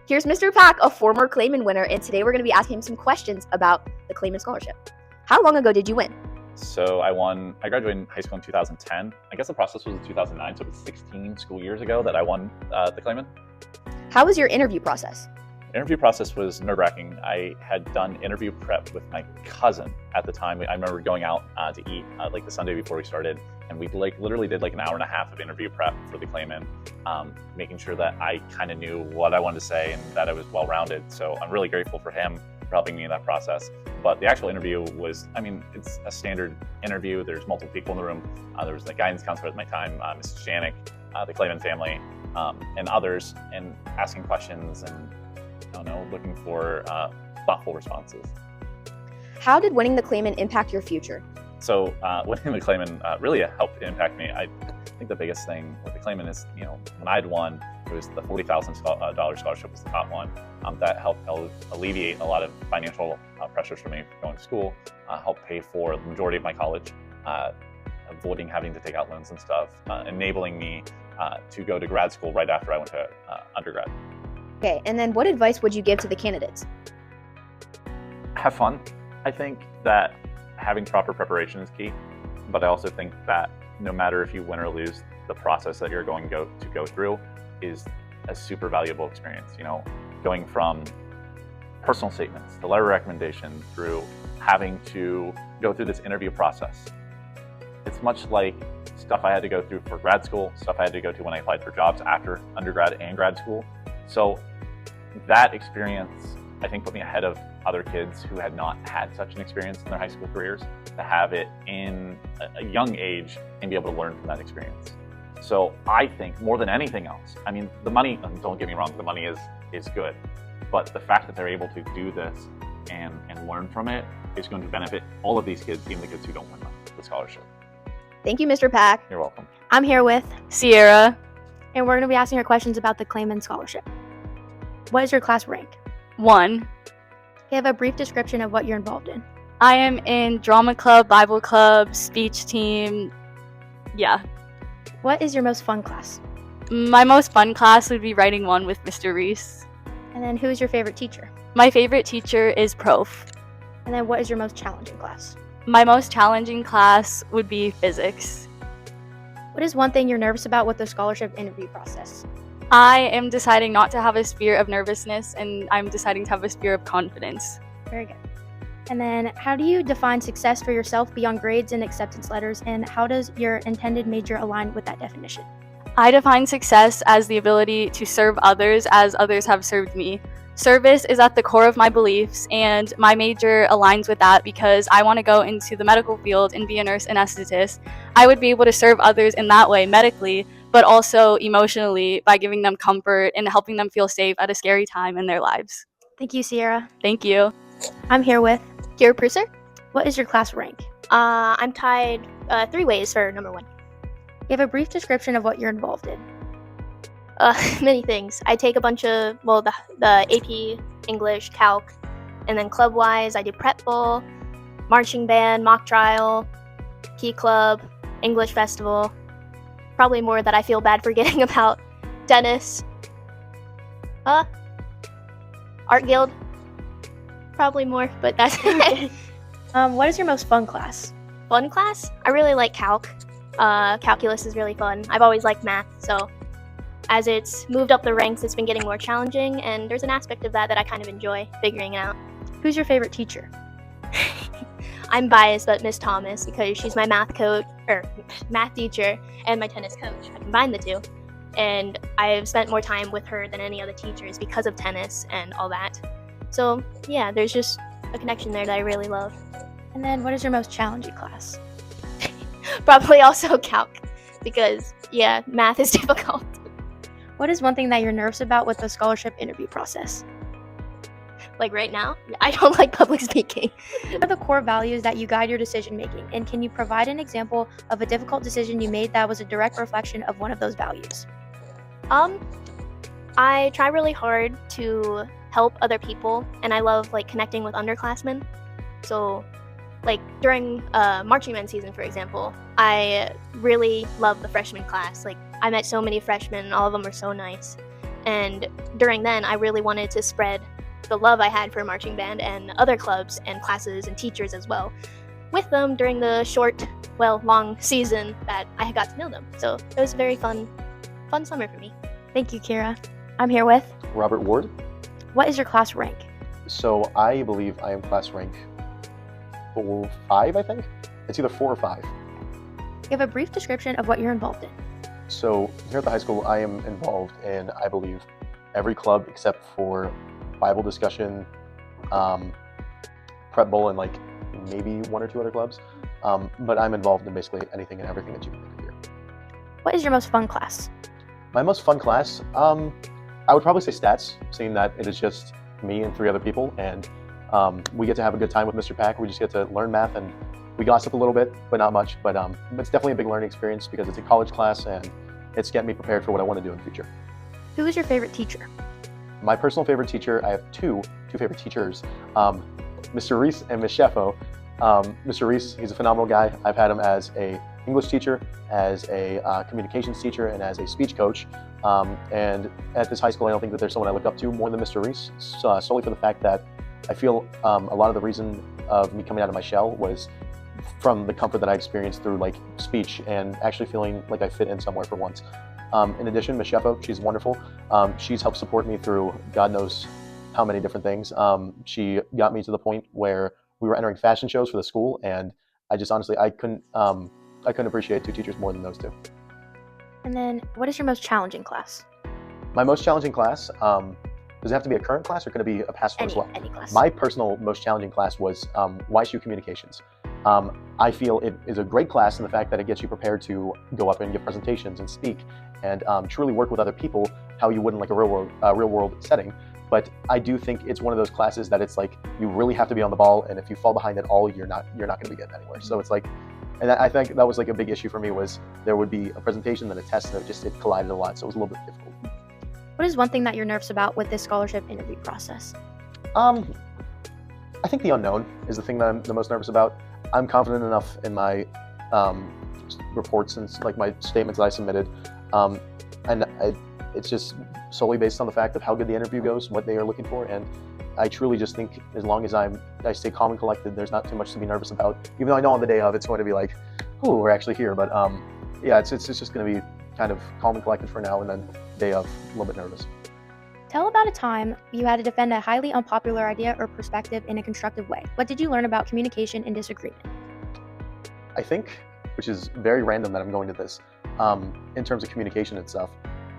Here's Mr. Pack, a former Clayman winner, and today we're going to be asking him some questions about the Clayman Scholarship. How long ago did you win? So I graduated high school in 2010. I guess the process was in 2009, so it was 16 school years ago that I won the Clayman. How was your interview process? Interview process was nerve-wracking. I had done interview prep with my cousin at the time. I remember going out to eat like the Sunday before we started, and we literally did like an hour and a half of interview prep for the Clayman, making sure that I kind of knew what I wanted to say and that I was well-rounded. So I'm really grateful for him for helping me in that process. But the actual interview was, it's a standard interview. There's multiple people in the room. There was the guidance counselor at my time, Mrs. Janik, the Clayman family, and others, and asking questions and looking for thoughtful responses. How did winning the Clayman impact your future? So winning the Clayman really helped impact me. I think the biggest thing with the Clayman is, when I'd won, it was the $40,000 scholarship was the top one. That helped alleviate a lot of financial pressures for me going to school, helped pay for the majority of my college, avoiding having to take out loans and stuff, enabling me to go to grad school right after I went to undergrad. Okay, and then what advice would you give to the candidates? Have fun. I think that having proper preparation is key, but I also think that no matter if you win or lose, the process that you're going to go through is a super valuable experience. Going from personal statements to letter of recommendation through having to go through this interview process. It's much like stuff I had to go through for grad school, stuff I had to go to when I applied for jobs after undergrad and grad school. So that experience, I think, put me ahead of other kids who had not had such an experience in their high school careers, to have it in a young age and be able to learn from that experience. So I think more than anything else, the money, don't get me wrong, the money is good, but the fact that they're able to do this and learn from it is going to benefit all of these kids, even the kids who don't win the scholarship. Thank you, Mr. Pack. You're welcome. I'm here with Sierra. and we're going to be asking her questions about the Clayman Scholarship. What is your class rank? 1. Give a brief description of what you're involved in. I am in drama club, Bible club, speech team. Yeah. What is your most fun class? My most fun class would be writing 1 with Mr. Reese. And then who is your favorite teacher? My favorite teacher is Prof. And then what is your most challenging class? My most challenging class would be physics. What is one thing you're nervous about with the scholarship interview process? I am deciding not to have a spirit of nervousness, and I'm deciding to have a spirit of confidence. Very good. And then how do you define success for yourself beyond grades and acceptance letters, and how does your intended major align with that definition? I define success as the ability to serve others as others have served me. Service is at the core of my beliefs, and my major aligns with that because I want to go into the medical field and be a nurse anesthetist. I would be able to serve others in that way medically, but also emotionally by giving them comfort and helping them feel safe at a scary time in their lives. Thank you, Sierra. Thank you. I'm here with Kira Pruser. What is your class rank? I'm tied 3 ways for number 1. Give a brief description of what you're involved in. Many things. I take a bunch of, the AP, English, Calc, and then club-wise, I do prep bowl, marching band, mock trial, key club, English festival. Probably more that I feel bad forgetting about. Tennis. Art guild. Probably more, but that's it. What is your most fun class? Fun class? I really like Calc. Calculus is really fun. I've always liked math, so as it's moved up the ranks, it's been getting more challenging, and there's an aspect of that I kind of enjoy figuring it out. Who's your favorite teacher? I'm biased, but Miss Thomas, because she's my math teacher and my tennis coach. I combine the two, and I've spent more time with her than any other teachers because of tennis and all that. So yeah, there's just a connection there that I really love. And then what is your most challenging class? Probably also Calc, because yeah, math is difficult. What is one thing that you're nervous about with the scholarship interview process? Like right now, I don't like public speaking. What are the core values that you guide your decision making? And can you provide an example of a difficult decision you made that was a direct reflection of one of those values? I try really hard to help other people, and I love connecting with underclassmen. So during marching band season, for example, I really love the freshman class. I met so many freshmen, and all of them were so nice. And during then, I really wanted to spread the love I had for marching band and other clubs and classes and teachers as well with them during the short, long season that I got to know them. So it was a very fun summer for me. Thank you, Kira. I'm here with. Robert Ward. What is your class rank? So I believe I am class rank 5, I think. It's either 4 or 5. Give a brief description of what you're involved in. So here at the high school, I am involved in, I believe, every club except for Bible discussion, prep bowl, and like maybe 1 or 2 other clubs. But I'm involved in basically anything and everything that you can think of here. What is your most fun class? My most fun class, I would probably say stats, seeing that it is just me and 3 other people, and we get to have a good time with Mr. Pack. We just get to learn math, and we gossip a little bit, but not much. But it's definitely a big learning experience because it's a college class, and it's getting me prepared for what I want to do in the future. Who is your favorite teacher? My personal favorite teacher, I have two favorite teachers, Mr. Reese and Ms. Sheffo. Mr. Reese, he's a phenomenal guy. I've had him as a English teacher, as a communications teacher, and as a speech coach. And at this high school, I don't think that there's someone I look up to more than Mr. Reese, solely for the fact that I feel a lot of the reason of me coming out of my shell was from the comfort that I experienced through like speech and actually feeling like I fit in somewhere for once. In addition, Ms. Sheffo, she's wonderful. She's helped support me through God knows how many different things. She got me to the point where we were entering fashion shows for the school, and I just honestly, I couldn't appreciate 2 teachers more than those 2. And then, what is your most challenging class? My most challenging class, does it have to be a current class or can it be a past one as well? Any class. My personal most challenging class was YSU Communications. I feel it is a great class in the fact that it gets you prepared to go up and give presentations and speak and truly work with other people how you would in like a real world setting. But I do think it's one of those classes that it's like you really have to be on the ball, and if you fall behind at all, you're not going to be getting anywhere. So it's like, and I think that was like a big issue for me was there would be a presentation then a test, and it collided a lot, so it was a little bit difficult. What is one thing that you're nervous about with this scholarship interview process? I think the unknown is the thing that I'm the most nervous about. I'm confident enough in my reports and like my statements that I submitted, it's just solely based on the fact of how good the interview goes, what they are looking for, and I truly just think as long as I stay calm and collected, there's not too much to be nervous about. Even though I know on the day of it's going to be like, oh, we're actually here, but yeah, it's just going to be kind of calm and collected for now, and then day of a little bit nervous. Tell about a time you had to defend a highly unpopular idea or perspective in a constructive way. What did you learn about communication and disagreement? I think, which is very random that I'm going to this, in terms of communication and stuff,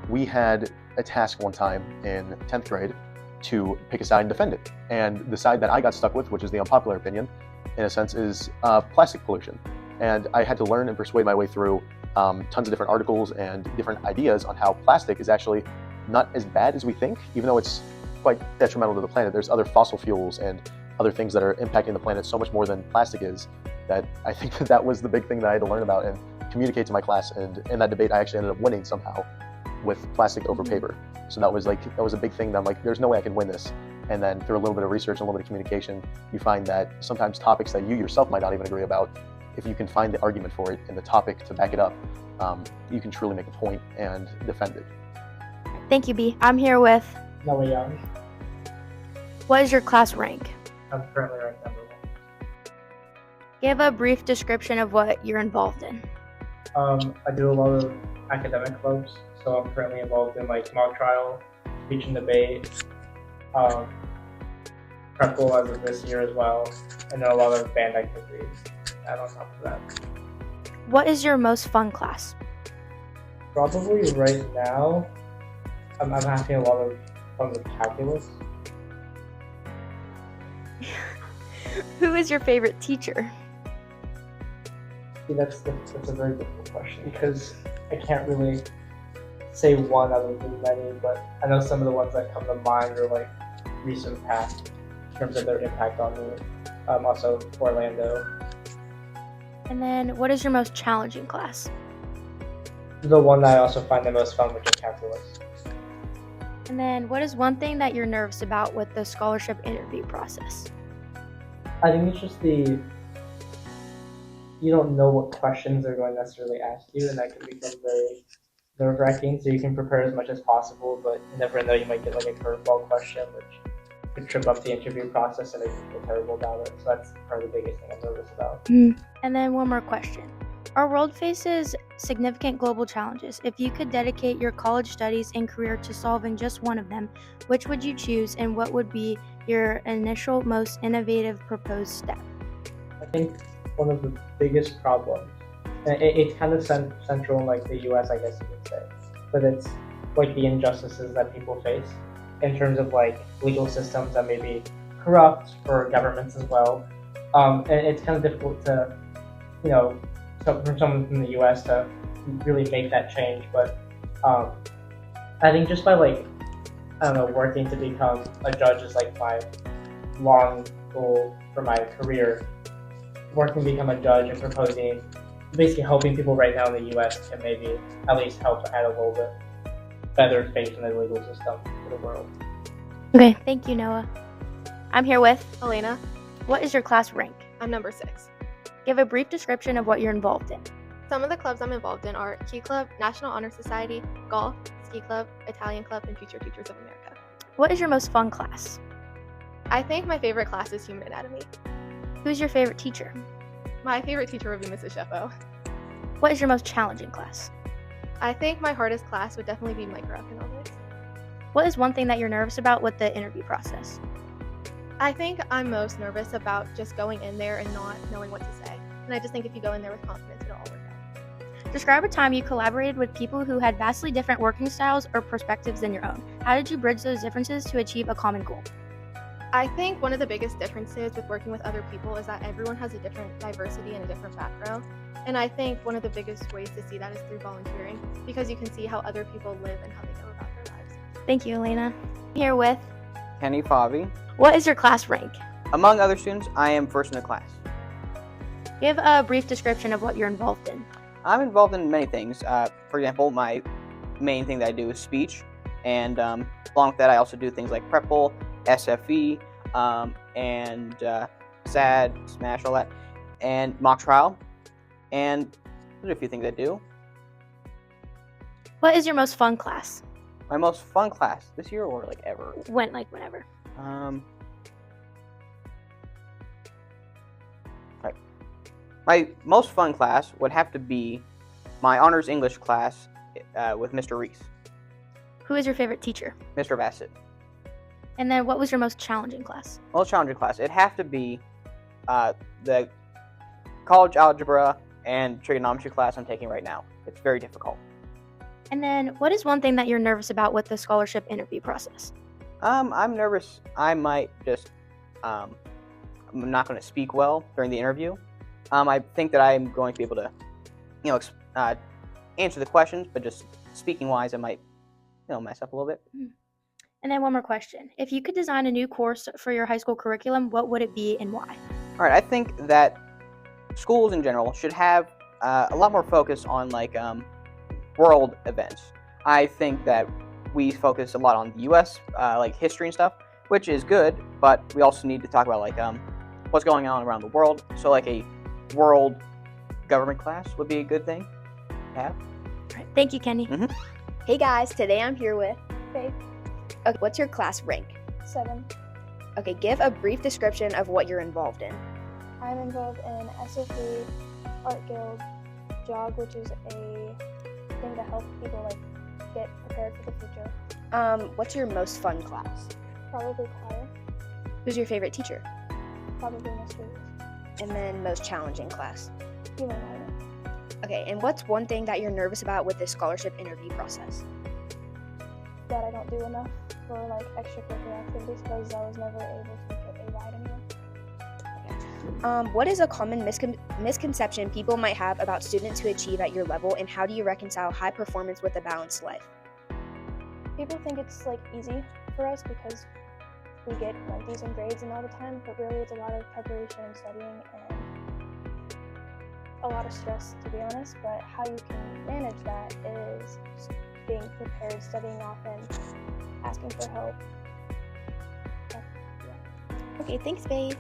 we had a task one time in 10th grade to pick a side and defend it. And the side that I got stuck with, which is the unpopular opinion, in a sense, is plastic pollution. And I had to learn and persuade my way through tons of different articles and different ideas on how plastic is actually not as bad as we think, even though it's quite detrimental to the planet. There's other fossil fuels and other things that are impacting the planet so much more than plastic is, that I think that was the big thing that I had to learn about and communicate to my class. And in that debate, I actually ended up winning somehow with plastic over paper. So that was a big thing that I'm like, there's no way I can win this. And then through a little bit of research and a little bit of communication, you find that sometimes topics that you yourself might not even agree about, if you can find the argument for it and the topic to back it up, you can truly make a point and defend it. Thank you, B. I'm here with. Noah Young. What is your class rank? I'm currently ranked number 1. Give a brief description of what you're involved in. I do a lot of academic clubs, so I'm currently involved in like mock trial, speech and debate, prep bowl as of this year as well, and then a lot of band activities. And on top of that, What is your most fun class? probably right now, I'm having a lot of fun with calculus. Who is your favorite teacher? See, that's a very difficult question because I can't really say one out of the many, but I know some of the ones that come to mind are like recent past in terms of their impact on me. Also Orlando. And then, what is your most challenging class? The one that I also find the most fun, which is calculus. And then, what is one thing that you're nervous about with the scholarship interview process? I think it's just you don't know what questions they're going to necessarily ask you, and that can become very nerve-wracking. So you can prepare as much as possible, but you never know, you might get like a curveball question, which could trip up the interview process and make you feel terrible about it. So that's probably the biggest thing I'm nervous about. And then one more question. Our world faces significant global challenges. If you could dedicate your college studies and career to solving just one of them, which would you choose, and what would be your initial, most innovative proposed step? I think one of the biggest problems, and it's kind of central in like the U.S., I guess you could say, but it's like the injustices that people face in terms of like legal systems that may be corrupt for governments as well. And it's kind of difficult to, you know, so from someone from the U.S. to really make that change. But I think just by like, I don't know, working to become a judge is like my long goal for my career. Working to become a judge and proposing, basically helping people right now in the U.S. can maybe at least help add a little bit better faith in the legal system for the world. Okay, thank you, Noah. I'm here with Elena, What is your class rank? I'm number 6. Give a brief description of what you're involved in. Some of the clubs I'm involved in are Key Club, National Honor Society, Golf, Ski Club, Italian Club, and Future Teachers of America. What is your most fun class? I think my favorite class is Human Anatomy. Who's your favorite teacher? My favorite teacher would be Mrs. Sheffo. What is your most challenging class? I think my hardest class would definitely be microeconomics. What is one thing that you're nervous about with the interview process? I think I'm most nervous about just going in there and not knowing what to say. And I just think if you go in there with confidence, it'll all work out. Describe a time you collaborated with people who had vastly different working styles or perspectives than your own. How did you bridge those differences to achieve a common goal? I think one of the biggest differences with working with other people is that everyone has a different diversity and a different background. And I think one of the biggest ways to see that is through volunteering, because you can see how other people live and how they go about their lives. Thank you, Elena. I'm here with Kenny Favi. What is your class rank? Among other students, I am first in the class. Give a brief description of what you're involved in. I'm involved in many things. For example, my main thing that I do is speech, and along with that, I also do things like Prep Bowl, SFE, and SAD, Smash, all that, and mock trial, and there's a few things I do. What is your most fun class? My most fun class this year, or like ever? Whenever. Right. My most fun class would have to be my honors English class with Mr. Reese, Who is your favorite teacher? Mr. Bassett. And then what was your most challenging class? Most challenging class, it'd have to be the college algebra and trigonometry class I'm taking right now. It's very difficult. And then what is one thing that you're nervous about with the scholarship interview process? I'm nervous. I might just, I'm not going to speak well during the interview. I think that I'm going to be able to, answer the questions, but just speaking wise, I might, mess up a little bit. And then one more question. If you could design a new course for your high school curriculum, what would it be and why? All right, I think that schools in general should have a lot more focus on world events. I think that we focus a lot on the U.S., like history and stuff, which is good, but we also need to talk about what's going on around the world. So a world government class would be a good thing to have. All right, thank you, Kenny. Hey guys, today I'm here with Faith. Okay, what's your class rank? 7. Okay, give a brief description of what you're involved in. I'm involved in SFE, Art Guild, JOG, which is a thing to help people get prepared for the future. What's your most fun class? Probably choir, Who's your favorite teacher? probably mysteries. And then most challenging class. Human anatomy. Okay, and what's one thing that you're nervous about with this scholarship interview process? That I don't do enough for extracurricular activities because I was never able to get a ride anywhere. What is a common misconception people might have about students who achieve at your level, and how do you reconcile high performance with a balanced life? People think it's easy for us because we get decent grades and all the time, but really it's a lot of preparation and studying and a lot of stress, to be honest. But how you can manage that is being prepared, studying often, asking for help. Okay, thanks, babe.